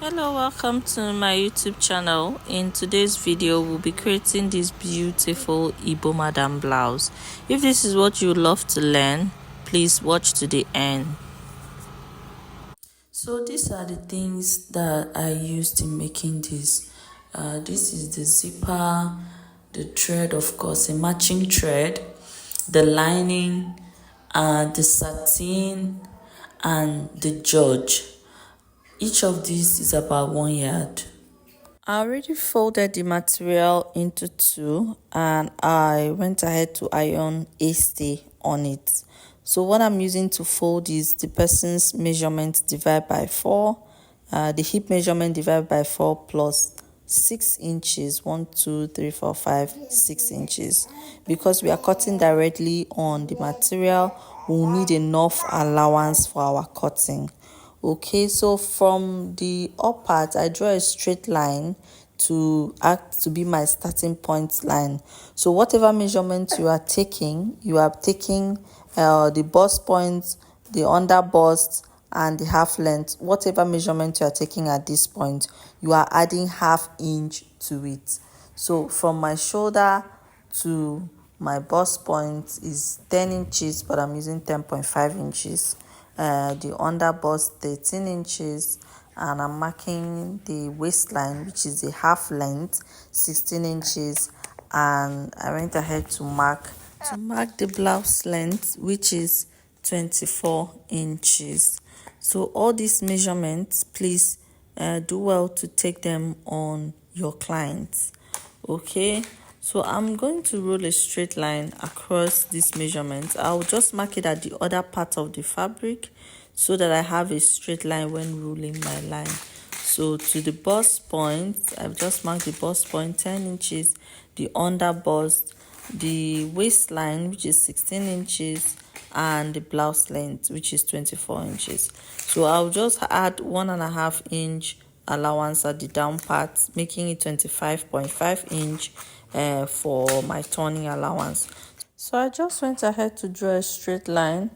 Hello, welcome to my YouTube channel. In today's video, we'll be creating this beautiful Igbo Madam Blouse. If this is what you love to learn, please watch to the end. So these are the things that I used in making this. This is the zipper, the thread, of course, a matching thread, the lining, the satin, and the george. Each of these is about 1 yard. I already folded the material into two and I went ahead to iron a stay on it. So what I'm using to fold is the person's measurement divided by 4, the hip measurement divided by 4 plus 6 inches, 1, 2, 3, 4, 5, 6 inches. Because we are cutting directly on the material, we'll need enough allowance for our cutting. Okay, so from the up part, I draw a straight line to act to be my starting point line. So whatever measurement you are taking the bust point, the under bust, and the half length. Whatever measurement you are taking at this point, you are adding ½ inch to it. So from my shoulder to my bust point is 10 inches, but I'm using 10.5 inches. The under bust 13 inches, and I'm marking the waistline, which is the half length, 16 inches, and I went ahead to mark the blouse length, which is 24 inches. So all these measurements, please do well to take them on your clients. Okay, so I'm going to roll a straight line across this measurement. I'll just mark it at the other part of the fabric so that I have a straight line when rolling my line. So to the bust point, I've just marked the bust point 10 inches, the under bust, the waistline, which is 16 inches, and the blouse length, which is 24 inches. So I'll just add 1.5 inch allowance at the down part, making it 25.5 inch for my turning allowance. So I just went ahead to draw a straight line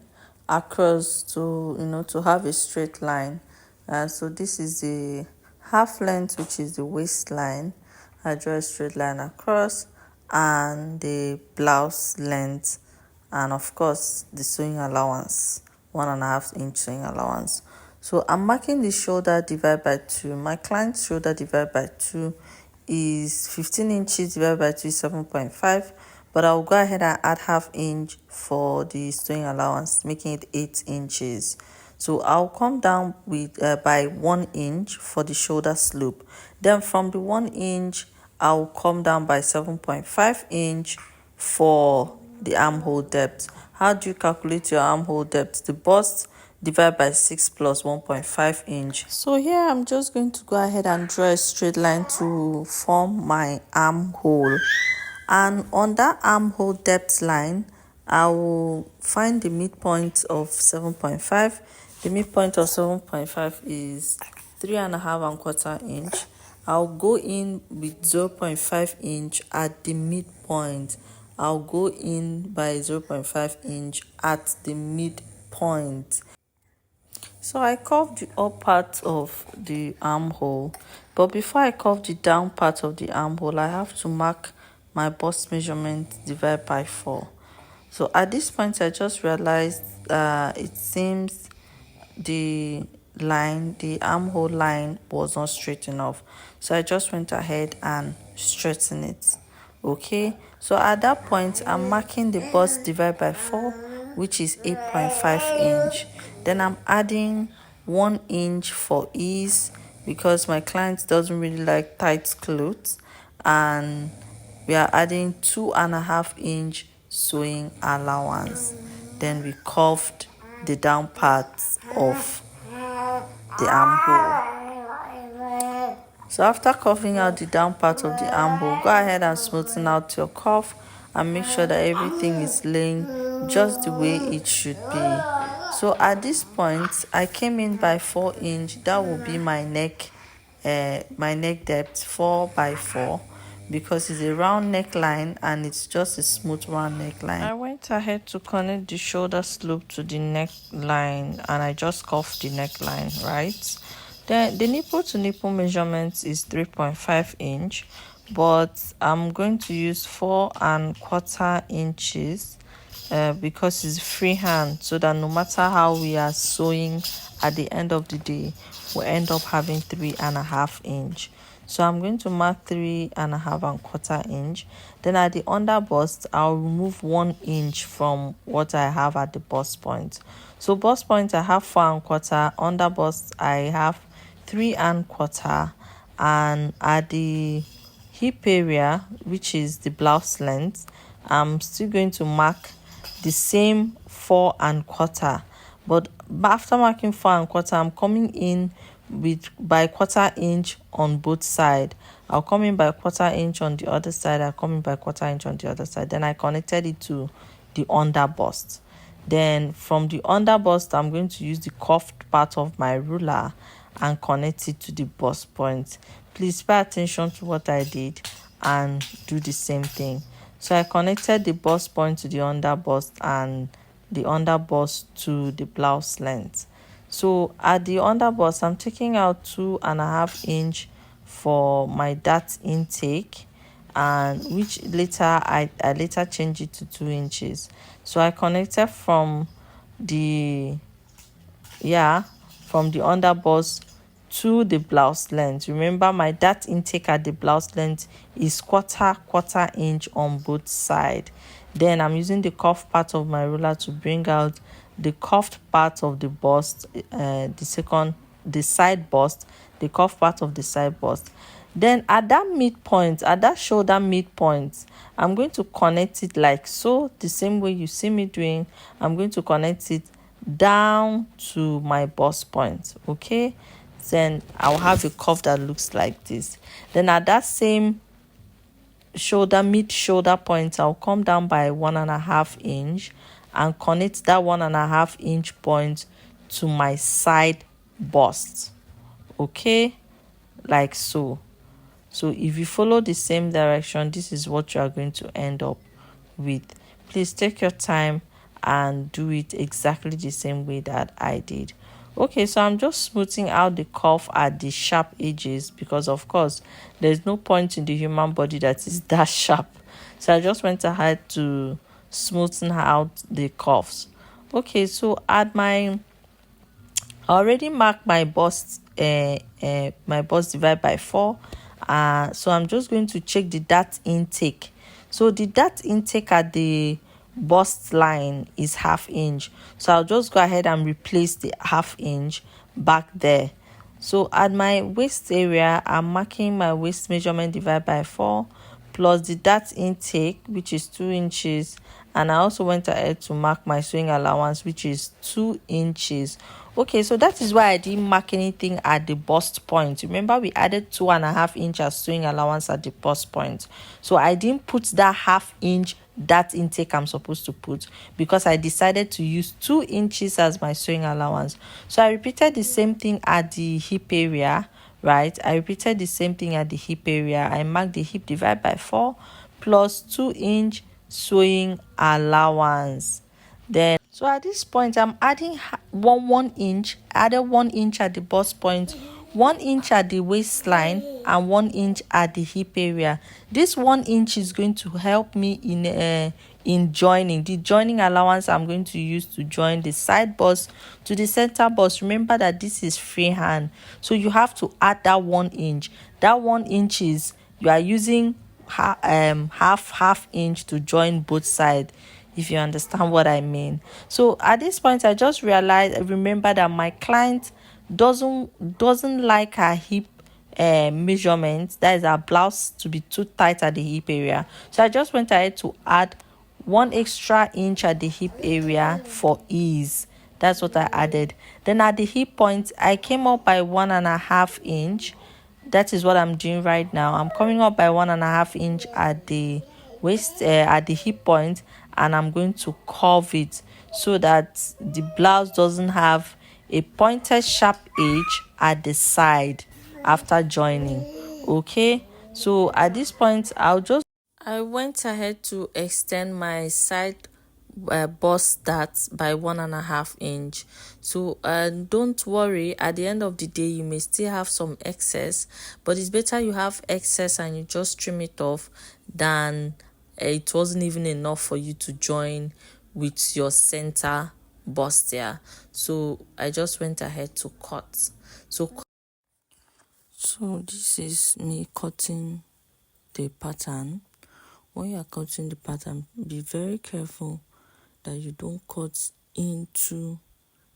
across to have a straight line. So this is the half length, which is the waistline. I draw a straight line across, and the blouse length, and of course the sewing allowance, 1.5 inch sewing allowance. So I'm marking the shoulder divided by 2. My client's shoulder divided by 2 is 15 inches divided by 2 is 7.5, but I'll go ahead and add ½ inch for the sewing allowance, making it 8 inches. So I'll come down with by 1 inch for the shoulder slope. Then from the 1 inch, I'll come down by 7.5 inch for the armhole depth. How do you calculate your armhole depth? The bust divided by 6 plus 1.5 inch. So here I'm just going to go ahead and draw a straight line to form my armhole. And on that armhole depth line, I will find the midpoint of 7.5. The midpoint of 7.5 is 3.25 inch. I'll go in with 0.5 inch at the midpoint. I'll go in by 0.5 inch at the midpoint. So I curved the up part of the armhole, but before I curve the down part of the armhole, I have to mark my bust measurement divided by 4. So at this point, I just realized it seems the armhole line was not straight enough. So I just went ahead and straightened it. Okay, so at that point, I'm marking the bust divided by 4, which is 8.5 inch. Then I'm adding 1 inch for ease because my client doesn't really like tight clothes, and we are adding 2.5 inch sewing allowance. Then we curved the down parts of the armhole. So after curving out the down part of the armhole, go ahead and smoothen out your curve and make sure that everything is laying just the way it should be. So at this point, I came in by 4 inch. That will be my neck depth, 4 by 4, because it's a round neckline and it's just a smooth round neckline. I went ahead to connect the shoulder slope to the neckline and I just cuffed the neckline, right? Then the nipple to nipple measurement is 3.5 inch, but I'm going to use 4.25 inches because it's freehand, so that no matter how we are sewing at the end of the day, we'll end up having 3.5 inch. So I'm going to mark 3.25 inch. Then at the under bust, I'll remove 1 inch from what I have at the bust point. So bust point I have 4.25, under bust I have 3.25, and at the hip area, which is the blouse length, I'm still going to mark the same 4.25, but after marking 4.25, I'm coming in with by 1/4 inch on both sides. I'll come in by 1/4 inch on the other side. I'll come in by 1/4 inch on the other side. Then I connected it to the under bust. Then from the under bust, I'm going to use the curved part of my ruler and connect it to the bust point. Please pay attention to what I did and do the same thing. So I connected the bust point to the under bust and the under bust to the blouse length. So at the under bust, I'm taking out 2.5 inch for my dart intake, and which later I later change it to 2 inches. So I connected from the under bust to the blouse length. Remember, my dart intake at the blouse length is quarter inch on both sides. Then I'm using the curved part of my ruler to bring out the curved part of the bust, the side bust, the curved part of the side bust. Then at that midpoint, at that shoulder midpoint, I'm going to connect it like so, the same way you see me doing. I'm going to connect it down to my bust point. Okay, then I'll have a curve that looks like this. Then at that same mid shoulder point, I'll come down by 1.5 inch and connect that 1.5 inch point to my side bust. Okay, like so. So if you follow the same direction, this is what you are going to end up with. Please take your time and do it exactly the same way that I did. Okay, so I'm just smoothing out the curve at the sharp edges, because of course there's no point in the human body that is that sharp. So I just went ahead to smoothen out the curves. Okay, so I already marked my bust divide by 4. So I'm just going to check the dart intake. So the dart intake at the bust line is 1/2 inch. So I'll just go ahead and replace the 1/2 inch back there. So at my waist area, I'm marking my waist measurement divided by 4 plus the dart intake, which is 2 inches. And I also went ahead to mark my sewing allowance, which is 2 inches. Okay, so that is why I didn't mark anything at the bust point. Remember, we added 2.5 inches sewing allowance at the bust point. So I didn't put that 1/2 inch dart intake I'm supposed to put, because I decided to use 2 inches as my sewing allowance. So I repeated the same thing at the hip area, right? I repeated the same thing at the hip area. I marked the hip divided by 4 plus 2 inch sewing allowance. Then so at this point, I'm adding 1 inch. I added 1 inch at the bust point, 1 inch at the waistline, and 1 inch at the hip area. This 1 inch is going to help me in joining. The joining allowance I'm going to use to join the side bust to the center bust. Remember that this is freehand, so you have to add that 1 inch. That 1 inch is, you are using half inch to join both sides, if you understand what I mean. So at this point, I just remember that my client doesn't like her hip measurement, that is her blouse, to be too tight at the hip area. So I just went ahead to add 1 extra inch at the hip area for ease. That's what I added. Then at the hip point, I came up by 1.5 inch. That is what I'm doing right now. I'm coming up by 1.5 inch at the waist, at the hip point, and I'm going to curve it so that the blouse doesn't have a pointed sharp edge at the side after joining. Okay, so at this point, I went ahead to extend my side bust that by 1.5 inch. So don't worry, at the end of the day you may still have some excess, but it's better you have excess and you just trim it off than it wasn't even enough for you to join with your center bustier. So I just went ahead to cut. So this is me cutting the pattern. When you are cutting the pattern, be very careful that you don't cut into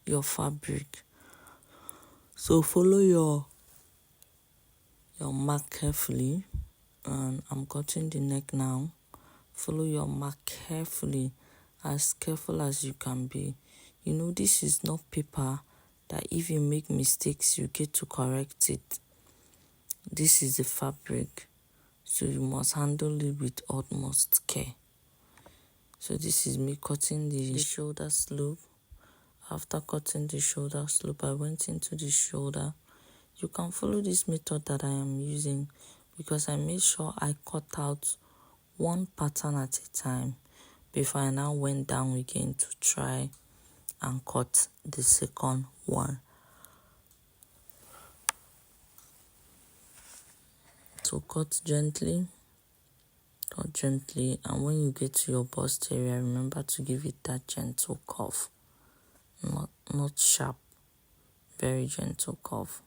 your fabric. So follow your mark carefully, and I'm cutting the neck now. Follow your mark carefully, as careful as you can be. You know, this is not paper that if you make mistakes you get to correct it. This is the fabric, so you must handle it with utmost care. So this is me cutting the shoulder slope. After cutting the shoulder slope, I went into the shoulder. You can follow this method that I am using because I made sure I cut out one pattern at a time before I now went down again to try and cut the second one. So cut gently, and when you get to your bust area, remember to give it that gentle curve, not sharp, very gentle curve.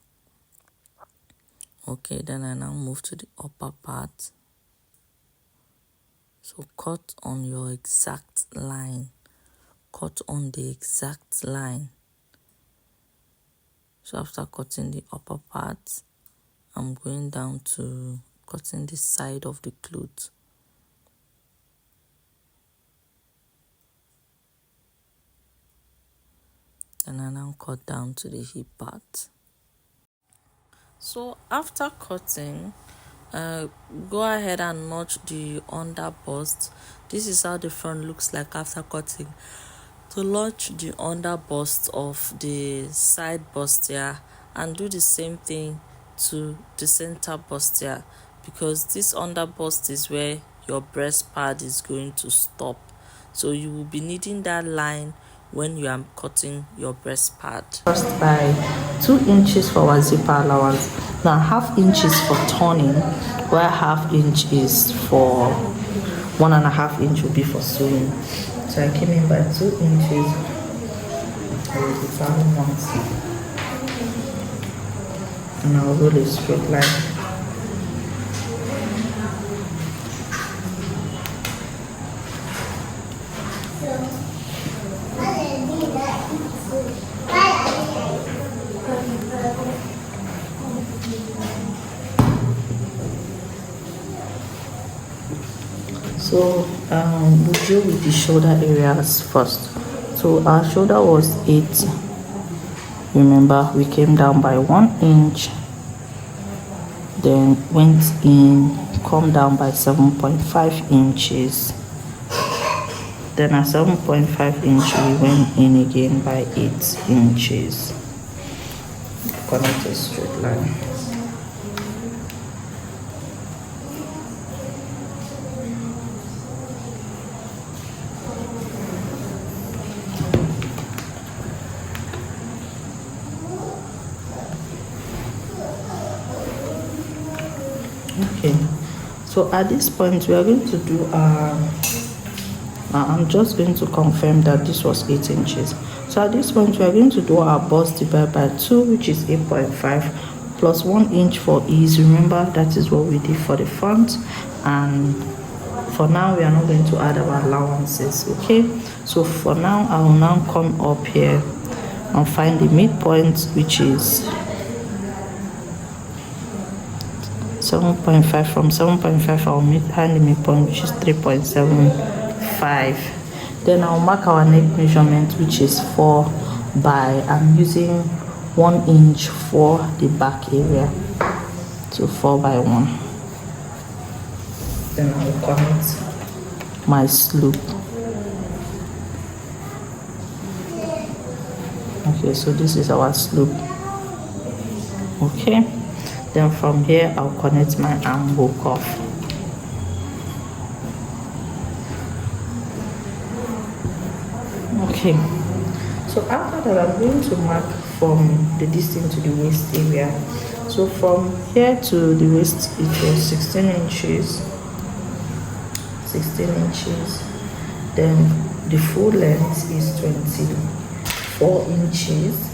Okay, then I now move to the upper part. So cut on your exact line. Cut on the exact line. So after cutting the upper part, I'm going down to cutting the side of the cloth. And I now cut down to the hip part. So after cutting, go ahead and notch the under bust. This is how the front looks like after cutting. To notch the under bust of the side bustier and do the same thing to the center bustier, because this under bust is where your breast pad is going to stop. So you will be needing that line when you are cutting your breast pad. First by 2 inches for our zipper allowance. Now 1/2 inch is for turning, where 1/2 inch is for 1.5 inch will be for sewing. So I came in by 2 inches with the found ones, and I'll roll a straight line. So we'll deal with the shoulder areas first. So our shoulder was 8. Remember, we came down by 1 inch, then went in, come down by 7.5 inches. Then at 7.5 inch, we went in again by 8 inches. Connect a straight line. Okay, so at this point we are going to do I'm just going to confirm that this was 8 inches. So at this point we are going to do our bust divided by 2, which is 8.5 plus 1 inch for ease. Remember, that is what we did for the front, and for now we are not going to add our allowances. Okay, so for now I will now come up here and find the midpoint, which is 7.5. From 7.5 I'll find the midpoint, which is 3.75. Then I'll mark our neck measurement, which is 4 by, I'm using 1 inch for the back area, so 4 by 1. Then I'll connect my sloop. Okay, so this is our sloop. Okay, then from here I'll connect my armhole cuff. Okay, so after that I'm going to mark from the distance to the waist area. So from here to the waist it was 16 inches. Then the full length is 24 inches.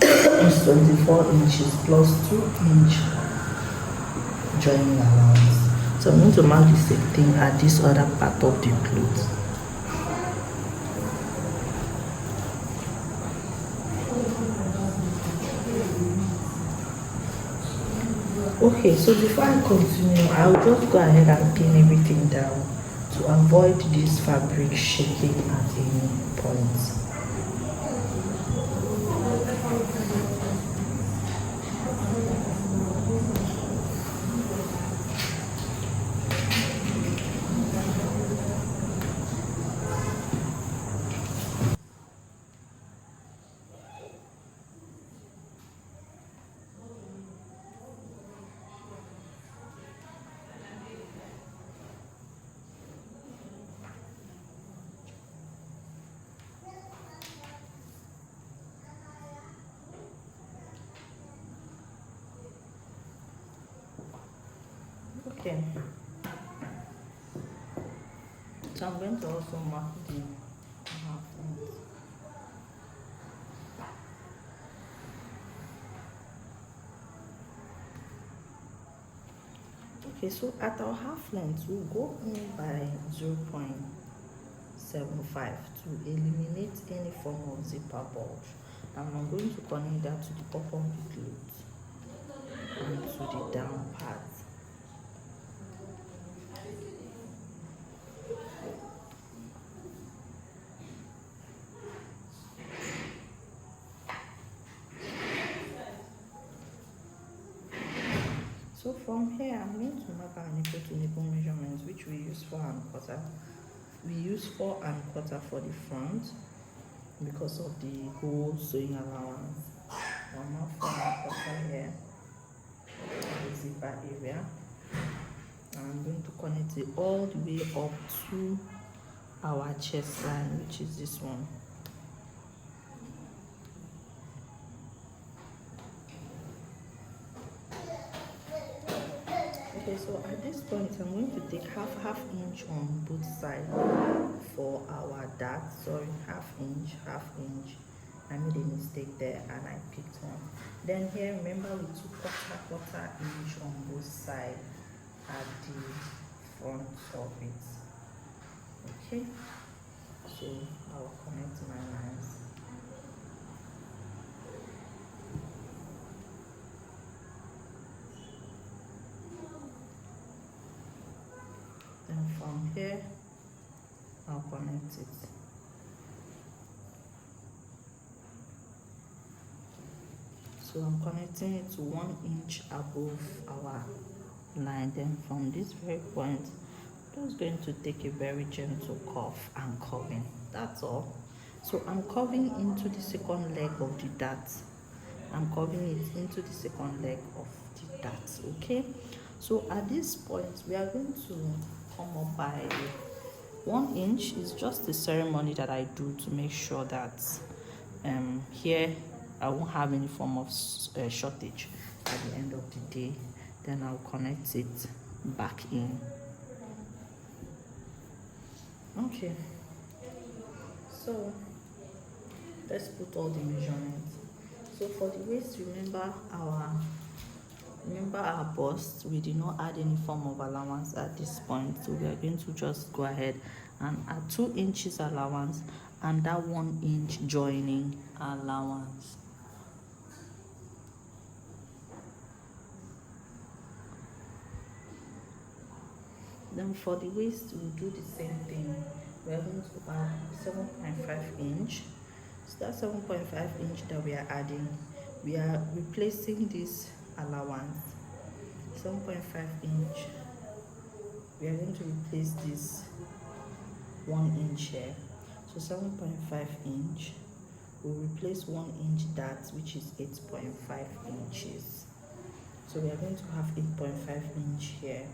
It's 24 inches plus 2-inch joining allowance. So I'm going to mark the same thing at this other part of the clothes. Okay, so before I continue, I'll just go ahead and pin everything down to avoid this fabric shaking at any point. Okay, so I'm going to also mark the half length. Okay, so at our half length we'll go in by 0.75 to eliminate any form of zipper bulge, and I'm going to connect that to the top of the clothes and to the down part. So from here, I'm going to mark our nipple to nipple measurements, which we use 4¼ We use 4¼ for the front because of the whole sewing allowance. I'll mark 4¼ here, the zipper area. And I'm going to connect it all the way up to our chest line, which is this one. Okay, so at this point I'm going to take half inch on both sides for our dart. Sorry, half inch. I made a mistake there and I picked one. Then here, remember, we took quarter inch on both sides at the front of it. Okay, so I'll connect my lines. Then from here, I'll connect it. So I'm connecting it to 1 inch above our line. Then from this very point, I'm just going to take a very gentle curve and curving. That's all. So I'm curving into the second leg of the dart. I'm curving it into the second leg of the dart. Okay. So at this point, we are going to come up by 1 inch. Is just the ceremony that I do to make sure that here I won't have any form of shortage at the end of the day. Then I'll connect it back in. Okay, so let's put all the measurements. So for the waist, remember our bust, we did not add any form of allowance at this point, so we are going to just go ahead and add 2 inches allowance and that 1 inch joining allowance. Then for the waist, we'll do the same thing. We're going to add 7.5 inch. So that 7.5 inch that we are adding, we are replacing this allowance. 7.5 inch, we are going to replace this 1 inch here. So 7.5 inch, we'll replace 1 inch dart, which is 8.5 inches. So we are going to have 8.5 inch here,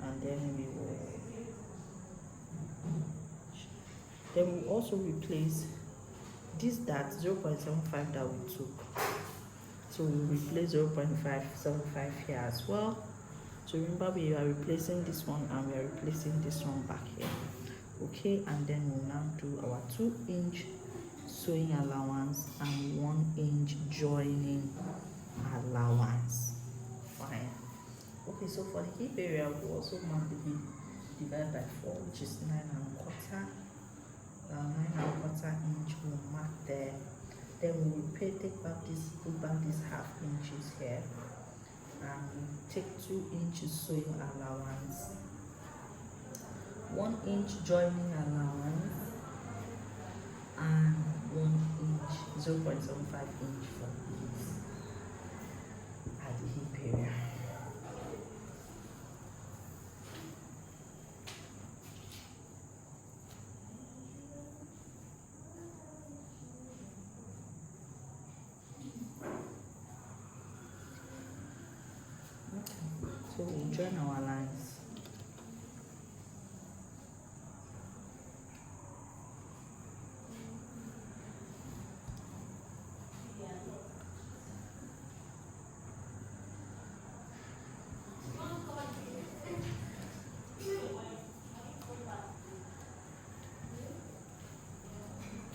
and then we will Then we'll also replace this dart 0.75 that we took. So we'll replace 0.575 here as well. So remember, we are replacing this one and we are replacing this one back here. Okay, and then we'll now do our 2-inch sewing allowance and 1-inch joining allowance. Fine. Okay, so for the hip area, we'll also mark the hip divided by 4, which is 9.25. 9.25 inch we'll mark there. Then we will take back this, put back these half inches here, and take 2 inches sewing allowance, 1 inch joining allowance, and 1 inch 0.75 inch for this at the hip area. So we'll join our lines.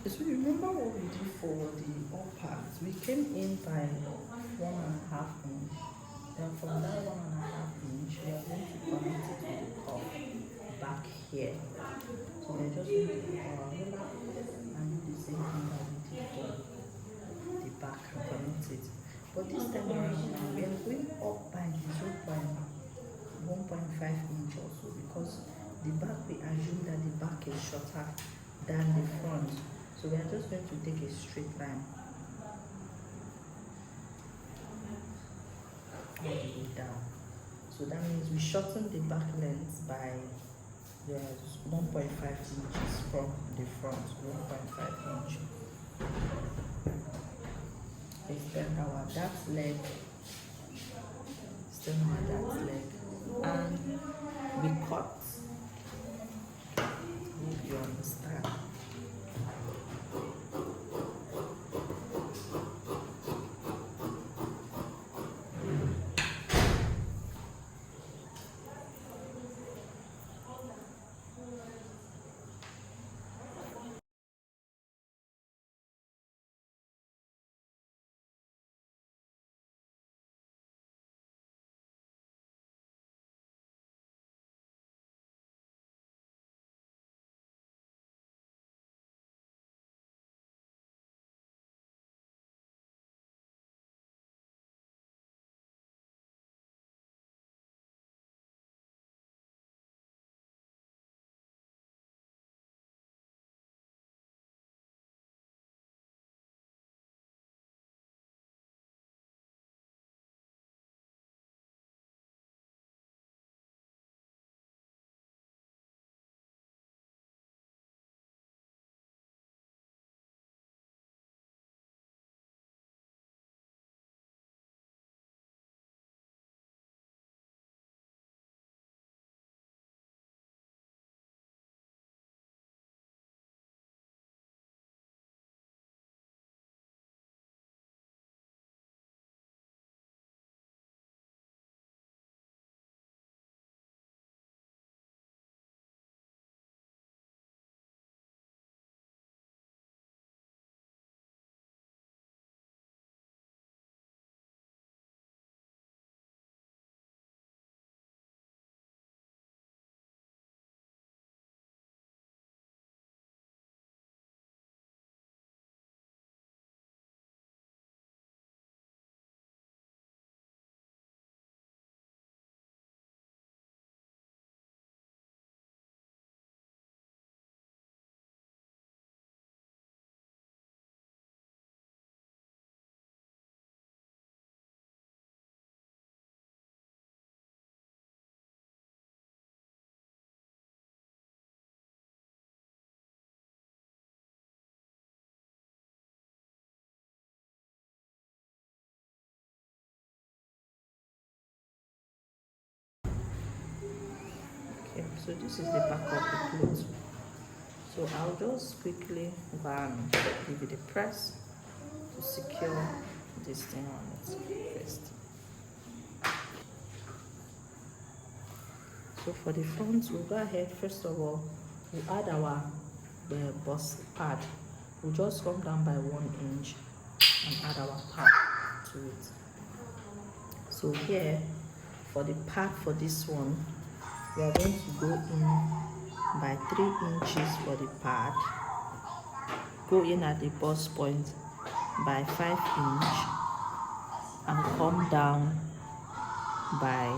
So remember what we did for the all parts? We came in by 1.5 inch. Then from that 1.5 inch, we are going to connect it with the cuff back here. So we're just going to put our ruler and do the same thing that we did for the back and connect it. But this time around, we are going up by 1.5 inch also, because the back, we assume that the back is shorter than the front. So we are just going to take a straight line all the way down. So that means we shorten the back length by 1.5 inches from the front, 1.5 inch. Extend our dart leg, and we cut. Hope you understand. Okay, so this is the back of the clothes. So I'll just quickly go and give it a press to secure this thing on it first. So for the front, we'll go ahead, first of all, we'll add our bust pad. We'll just come down by 1 inch and add our pad to it. So here, for the pad for this one, we are going to go in by 3 inches for the pad, go in at the bust point by 5 inch and come down by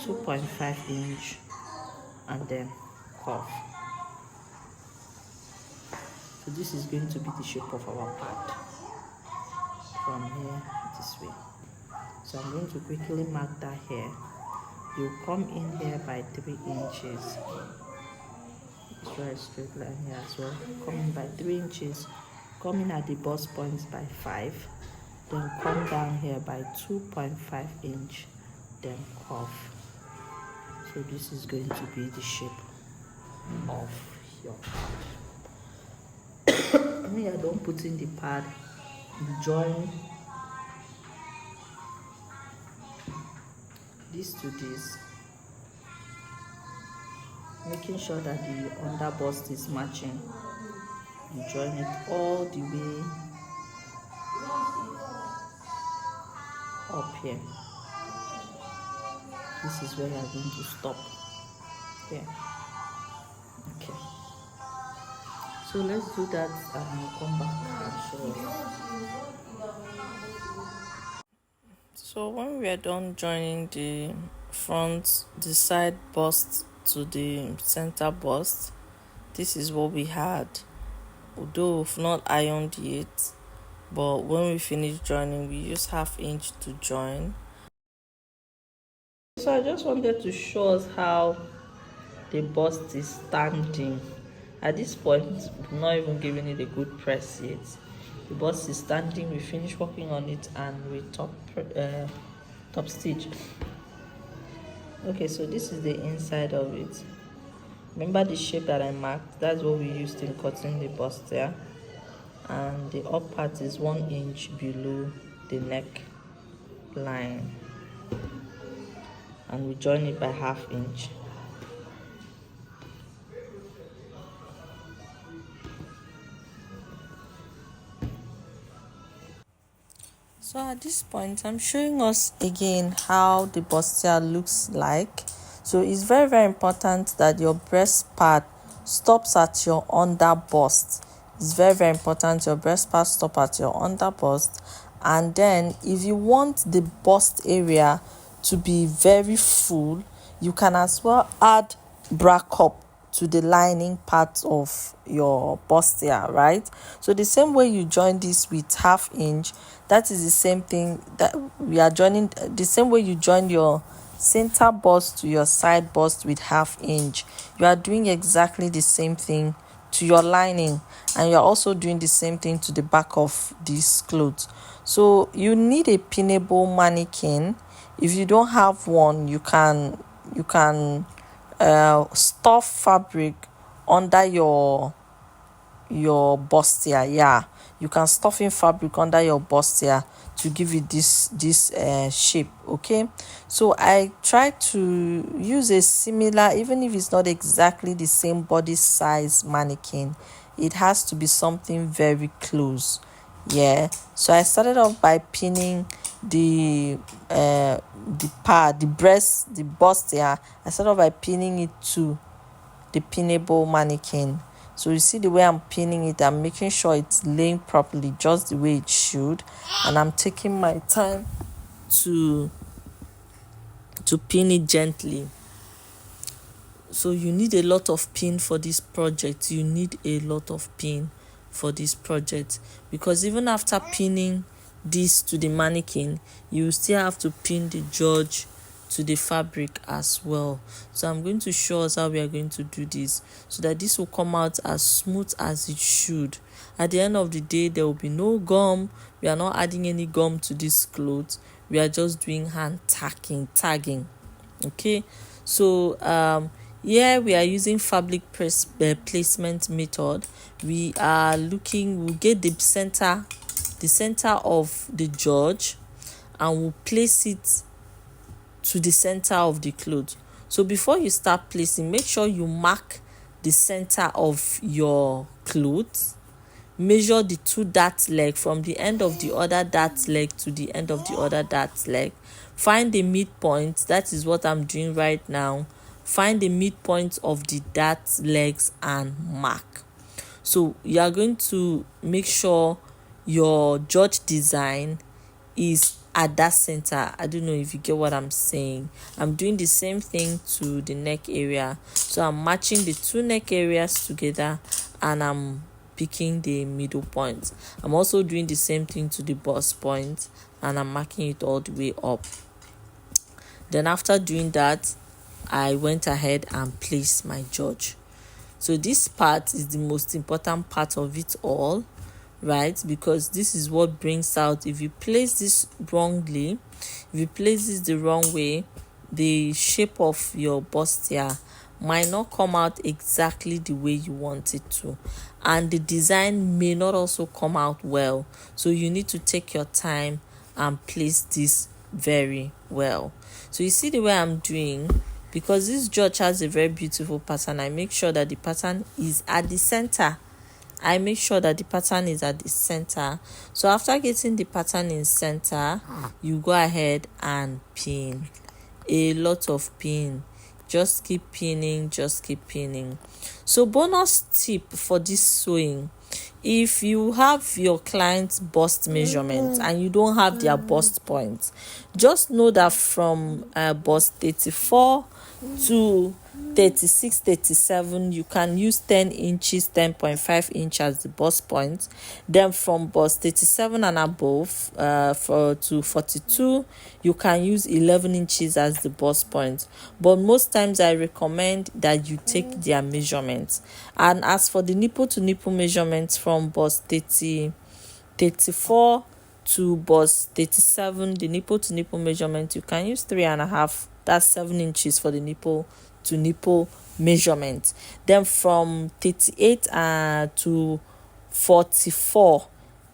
2.5 inch and then curve. So this is going to be the shape of our pad from here this way. So I'm going to quickly mark that here. You come in here by 3 inches. Draw a straight line here as well. Come in by 3 inches. Come in at the bust points by 5. Then come down here by 2.5 inch. Then curve. So this is going to be the shape of your pad. When you are done putting the pad, you join this to this, making sure that the under bust is matching. You join it all the way up here. This is where you are going to stop here. Okay, so let's do that and I'll come back and show you. So when we are done joining the front, the side bust to the center bust, this is what we had. Although we've not ironed it, but when we finish joining, we use 1/2 inch to join. So I just wanted to show us how the bust is standing. At this point, we've not even given it a good press yet. The bust is standing. We finished working on it and we top stitch. Okay, so this is the inside of it. Remember the shape that I marked? That's what we used in cutting the bustier. And the up part is 1 inch below the neck line. And we join it by 1/2 inch. So at this point, I'm showing us again how the bustier looks like. So it's very, very important that your breast part stops at your under bust. It's very, very important your breast part stop at your under bust. And then if you want the bust area to be very full, you can as well add bra cup to the lining part of your bustier, right? So the same way you join this with 1/2 inch, that is the same thing that we are joining. The same way you join your center bust to your side bust with 1/2 inch, you are doing exactly the same thing to your lining, and you're also doing the same thing to the back of this clothes. So you need a pinnable mannequin. If you don't have one, you can stuff fabric under your bustier. Yeah, you can stuff in fabric under your bustier to give it this shape. Okay, so I try to use a similar, even if it's not exactly the same body size mannequin, it has to be something very close. Yeah, so I started off by pinning the part, the breast, the bustier. I started off by pinning it to the pinnable mannequin. So you see the way I'm pinning it, I'm making sure it's laying properly, just the way it should, and I'm taking my time to pin it gently. So you need a lot of pin for this project. You need a lot of pin for this project, because even after pinning this to the mannequin, you still have to pin the george to the fabric as well. So I'm going to show us how we are going to do this so that this will come out as smooth as it should. At the end of the day, there will be no gum. We are not adding any gum to this clothes. We are just doing hand tagging. Okay, so Here we are using fabric placement method. We'll get the center of the george, and we'll place it to the center of the cloth. So before you start placing, make sure you mark the center of your cloth. Measure the two dart leg from the end of the other dart leg to the end of the other dart leg. Find the midpoint. That is what I'm doing right now. Find the midpoint of the dart legs and mark. So you are going to make sure your george design is at that center. I don't know if you get what I'm saying. I'm doing the same thing to the neck area. So I'm matching the two neck areas together, and I'm picking the middle point. I'm also doing the same thing to the bust point, and I'm marking it all the way up. Then after doing that, I went ahead and placed my george. So this part is the most important part of it all, right? Because this is what brings out, if you place this wrongly, if you place this the wrong way, the shape of your bustier might not come out exactly the way you want it to, and the design may not also come out well. So you need to take your time and place this very well. So you see the way I'm doing, because this george has a very beautiful pattern, I make sure that the pattern is at the center. So after getting the pattern in center, you go ahead and pin. A lot of pin. Just keep pinning. So bonus tip for this sewing: if you have your client's bust measurement and you don't have their bust point, just know that from bust 34 to 36, 37, you can use 10 inches, 10.5 inch as the bust point. Then from bust 37 and above to 42, you can use 11 inches as the bust point. But most times I recommend that you take their measurements. And as for the nipple to nipple measurements, from bust 34 to bust 37, the nipple to nipple measurement, you can use 3.5. That's 7 inches for the nipple to nipple measurement. Then from 38 to 44,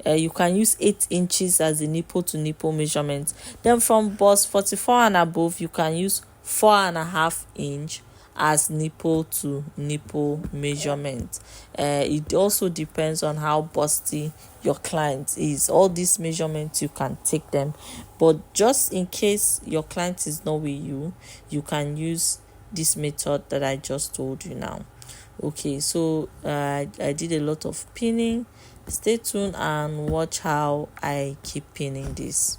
you can use 8 inches as the nipple to nipple measurement. Then from bust 44 and above, you can use 4.5 inch as nipple to nipple measurement. It also depends on how busty your client is. All these measurements, you can take them, but just in case your client is not with you, you can use this method that I just told you now. Okay, so I did a lot of pinning. Stay tuned and watch how I keep pinning this.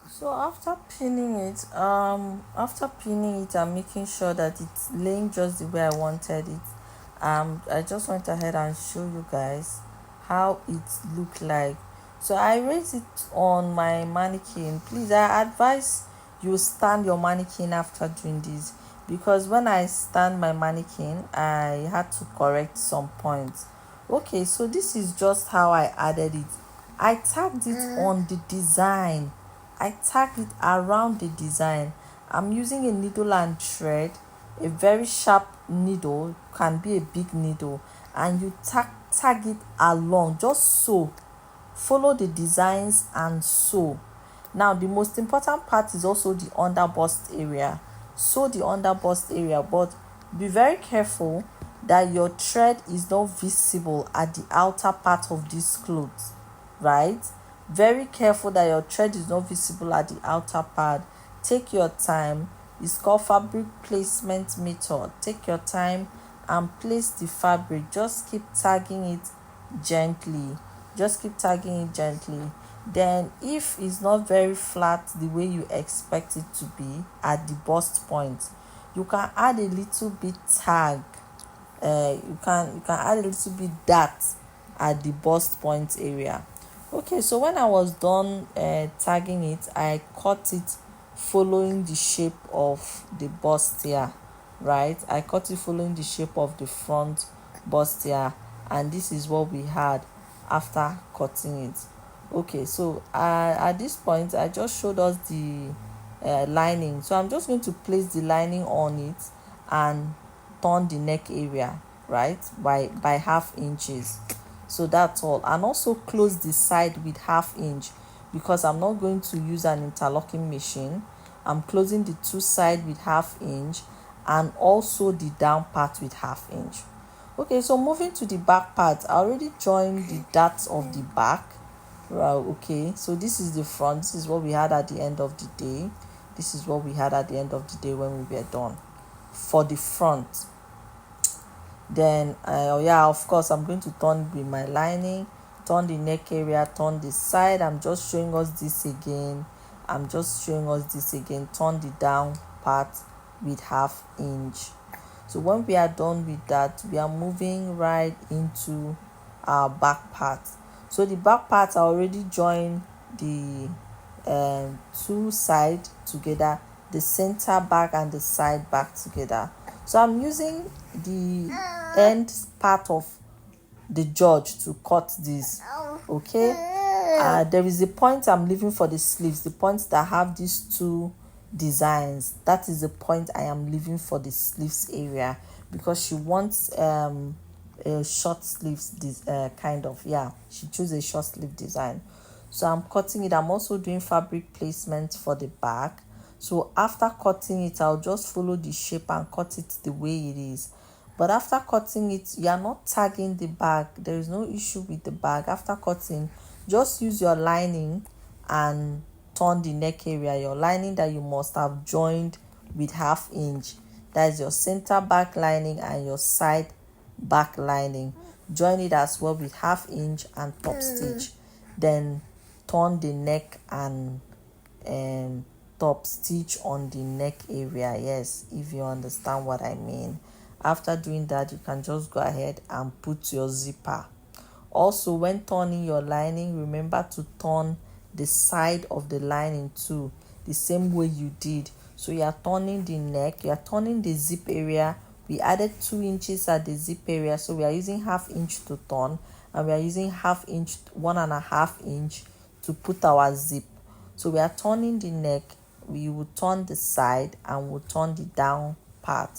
So after pinning it and making sure that it's laying just the way I wanted it, I just went ahead and show you guys how it looked like. So I raised it on my mannequin. Please, I advise you stand your mannequin after doing this, because when I stand my mannequin, I had to correct some points. Okay, so this is just how I added it I tagged it on the design. I tagged it around the design. I'm using a needle and thread, a very sharp needle, can be a big needle, and you tag it along, just so. Follow the designs and sew. Now the most important part is also the under bust area. Sew the under bust area, but be very careful that your thread is not visible at the outer part of this clothes, right? Very careful that your thread is not visible at the outer part. Take your time. It's called fabric placement method. Take your time and place the fabric. Just keep tagging it gently. Just keep tagging it gently. Then if it's not very flat the way you expect it to be at the bust point, you can add a little bit tag. You can add a little bit dart at the bust point area. Okay, so when I was done tagging it, I cut it following the shape of the bustier, right? I cut it following the shape of the front bustier, and this is what we had after cutting it. Okay, so at this point I just showed us the lining, so I'm just going to place the lining on it and turn the neck area, right, by half inches. So that's all. And also close the side with half inch, because I'm not going to use an interlocking machine. I'm closing the two side with half inch, and also the down part with half inch. Okay, so moving to the back part, I already joined the darts of the back. Right, okay, so this is the front. This is what we had at the end of the day. This is what we had at the end of the day when we were done for the front. Then yeah, of course I'm going to turn with my lining, turn the neck area, turn the side. I'm just showing us this again. Turn the down part with half inch. So when we are done with that, we are moving right into our back part. So the back part, I already joined the two sides together, the center back and the side back together. So I'm using the end part of the George to cut this. Okay, there is a point I'm leaving for the sleeves, the points that have these two designs. That is the point I am leaving for the sleeves area, because she wants a short sleeves kind of, yeah, she chose a short sleeve design. So I'm cutting it. I'm also doing fabric placement for the back. So after cutting it, I'll just follow the shape and cut it the way it is. But after cutting it, you are not tagging the bag. There is no issue with the bag. After cutting, just use your lining and turn the neck area. Your lining that you must have joined with half inch. That is your center back lining and your side back lining. Join it as well with half inch and top stitch. Then turn the neck and top stitch on the neck area. Yes, if you understand what I mean. After doing that, you can just go ahead and put your zipper. Also, when turning your lining, remember to turn the side of the lining too, the same way you did. So you are turning the neck, you are turning the zip area. We added 2 inches at the zip area, so we are using half inch to turn, and we are using half inch, 1.5 inch to put our zip. So we are turning the neck, we will turn the side, and we'll turn the down part.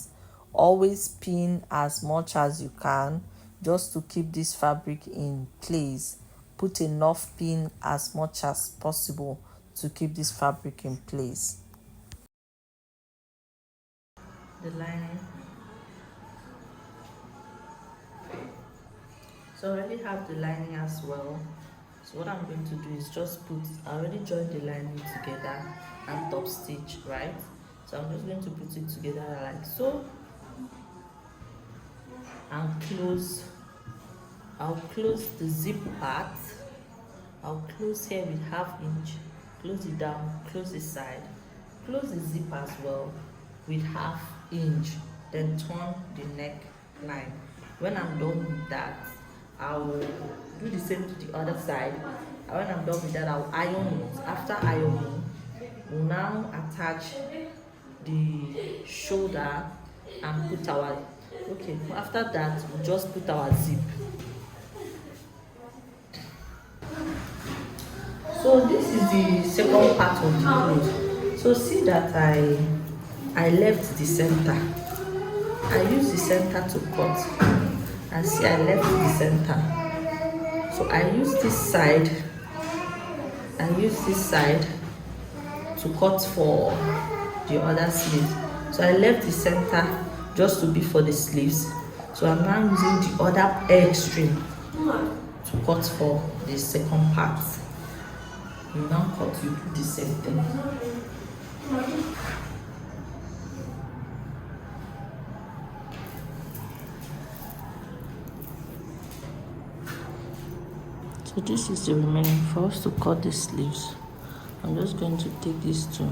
Always pin as much as you can, just to keep this fabric in place. Put enough pin as much as possible to keep this fabric in place. The lining. So I already have the lining as well. So what I'm going to do is just I already joined the lining together and top stitch, right? So I'm just going to put it together like so, and I'll close the zip part. I'll close here with half inch, close it down, close the side, close the zip as well with half inch, then turn the neck line. When I'm done with that, I'll do the same to the other side. And when I'm done with that, I'll iron it. After ironing, we'll now attach the shoulder and put our, okay, after that we'll just put our zip. So this is the second part of the clothes. So see that I left the center. I use the center to cut, and see I left the center. So I use this side to cut for the other sleeves. So I left the center just to be for the sleeves. So I'm now using the other extreme to cut for the second part. You now cut, you do the same thing. So this is the remaining for us to cut the sleeves. I'm just going to take this to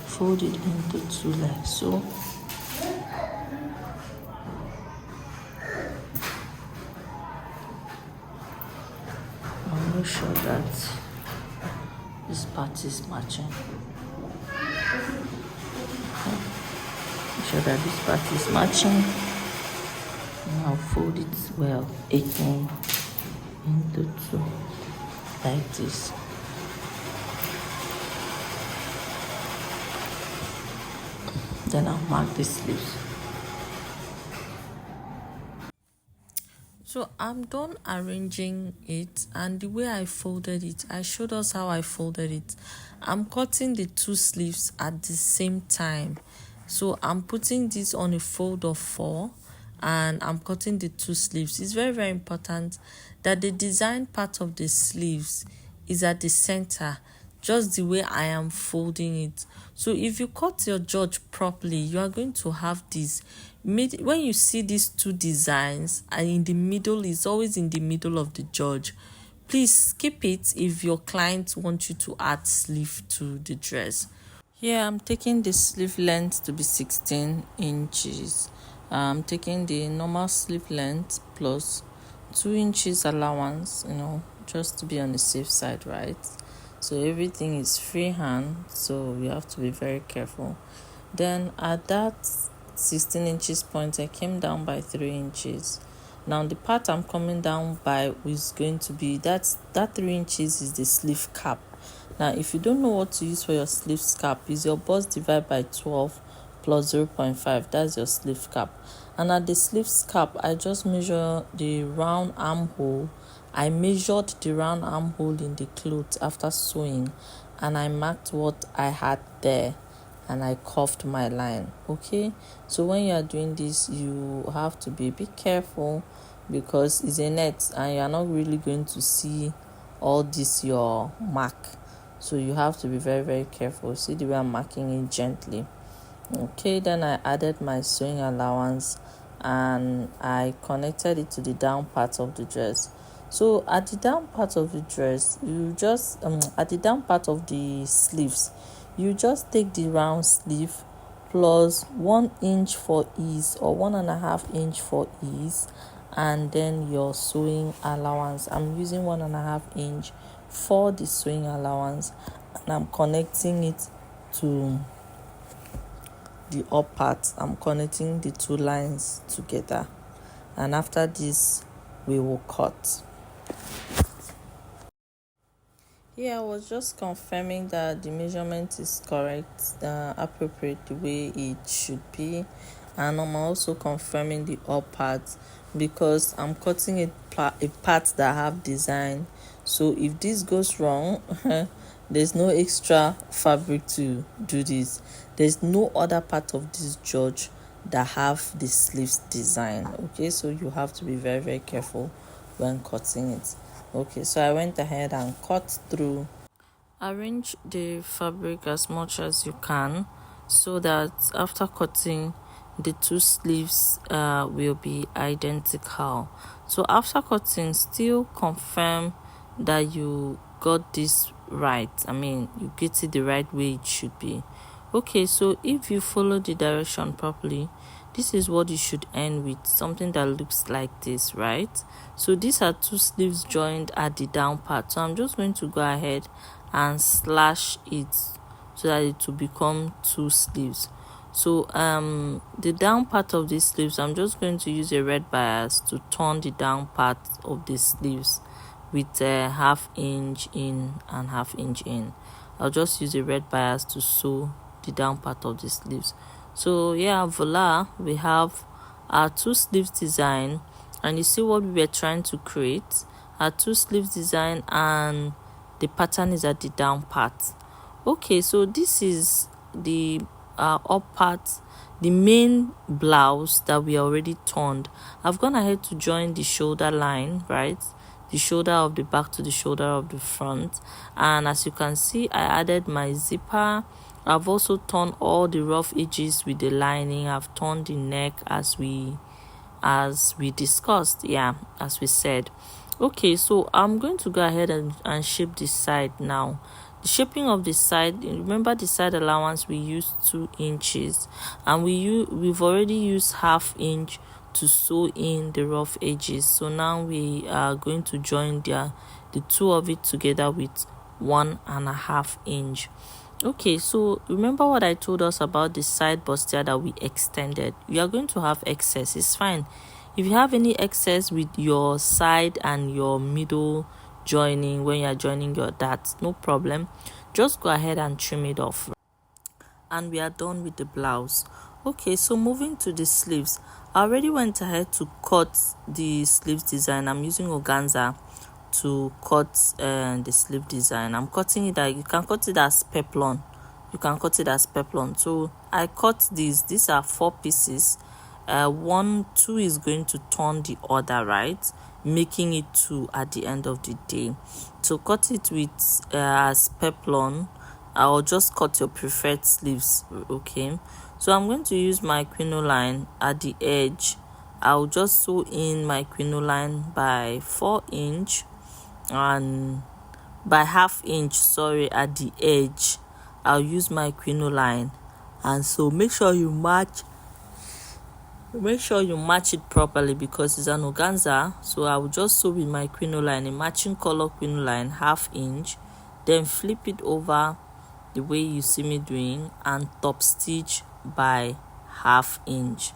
fold it into two like so. I'll make sure that this part is matching. Okay. Make sure that this part is matching. Now fold it well again into two like this. Then I'll mark the sleeves. So I'm done arranging it, and the way I folded it, I showed us how I folded it. I'm cutting the two sleeves at the same time. So I'm putting this on a fold of 4 and I'm cutting the two sleeves. It's very, very important that the design part of the sleeves is at the center, just the way I am folding it. So if you cut your George properly, you are going to have this. When you see these two designs, and in the middle, is always in the middle of the George. Please skip it if your client wants you to add sleeve to the dress. Here I'm taking the sleeve length to be 16 inches. I'm taking the normal sleeve length plus 2 inches allowance, just to be on the safe side, right? So everything is freehand, so we have to be very careful. Then at that 16 inches point, I came down by 3 inches. Now the part I'm coming down by is going to be that 3 inches is the sleeve cap. Now if you don't know what to use for your sleeve cap, is your bust divided by 12 plus 0.5. That's your sleeve cap. And at the sleeve cap, I just measure the round armhole. I measured the round armhole in the cloth after sewing, and I marked what I had there, and I curved my line. Okay, so when you are doing this, you have to be a bit careful because it's a net and you're not really going to see all this your mark. So you have to be very, very careful. See the way I'm marking it gently. Okay, then I added my sewing allowance and I connected it to the down part of the dress. So at the down part of the dress, you just at the down part of the sleeves, you just take the round sleeve plus 1 inch for ease or 1.5 inch for ease, and then your sewing allowance. I'm using 1.5 inch for the sewing allowance, and I'm connecting it to the up part. I'm connecting the two lines together, and after this we will cut. Here I was just confirming that the measurement is correct, appropriate the way it should be, and I'm also confirming the up part because I'm cutting a part that have design. So if this goes wrong, there's no extra fabric to do this. There's no other part of this George that have the sleeves design. Okay, so you have to be very, very careful when cutting it. Okay, so I went ahead and cut through. Arrange the fabric as much as you can so that after cutting, the two sleeves will be identical. So after cutting, still confirm that you got this right. You get it the right way it should be. Okay, so if you follow the direction properly, this is what you should end with, something that looks like this, right? So these are two sleeves joined at the down part. So I'm just going to go ahead and slash it so that it will become two sleeves. So the down part of these sleeves, I'm just going to use a red bias to turn the down part of the sleeves with a half inch in and half inch in. I'll just use a red bias to sew the down part of the sleeves. So yeah, voila, we have our 2 sleeves design, and you see what we were trying to create, our 2 sleeves design, and the pattern is at the down part. Okay, so this is the up part, the main blouse that we already turned. I've gone ahead to join the shoulder line, right, the shoulder of the back to the shoulder of the front, and as you can see, I added my zipper. I've also turned all the rough edges with the lining. I've turned the neck as we discussed, as we said. Okay, so I'm going to go ahead and shape this side now. The shaping of the side, remember the side allowance, we used 2 inches, and we've already used half inch to sew in the rough edges. So now we are going to join the 2 of it together with 1.5 inch. Okay, so remember what I told us about the side bustier that we extended. You are going to have excess, it's fine. If you have any excess with your side and your middle joining when you are joining your darts, no problem, just go ahead and trim it off, and we are done with the blouse. Okay, so moving to the sleeves, I already went ahead to cut the sleeves design. I'm using organza to cut the sleeve design. I'm cutting it, you can cut it as peplon, so I cut these are 4 pieces. 2 is going to turn the other, right, making it 2 at the end of the day. So cut it with as peplon, or just cut your preferred sleeves. Okay, so I'm going to use my crinoline at the edge. I'll just sew in my crinoline by 4 inch and by half inch, at the edge. I'll use my crinoline, and so make sure you match it properly because it's an organza. So I will just sew with my crinoline, a matching color crinoline, half inch, then flip it over the way you see me doing and top stitch by half inch.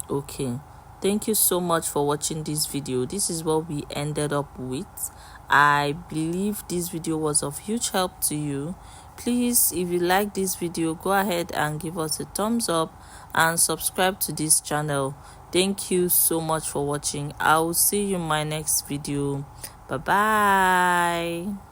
Okay, thank you so much for watching this video. This is what we ended up with. I believe this video was of huge help to you. Please, if you like this video, go ahead and give us a thumbs up and subscribe to this channel. Thank you so much for watching. I will see you in my next video. Bye bye.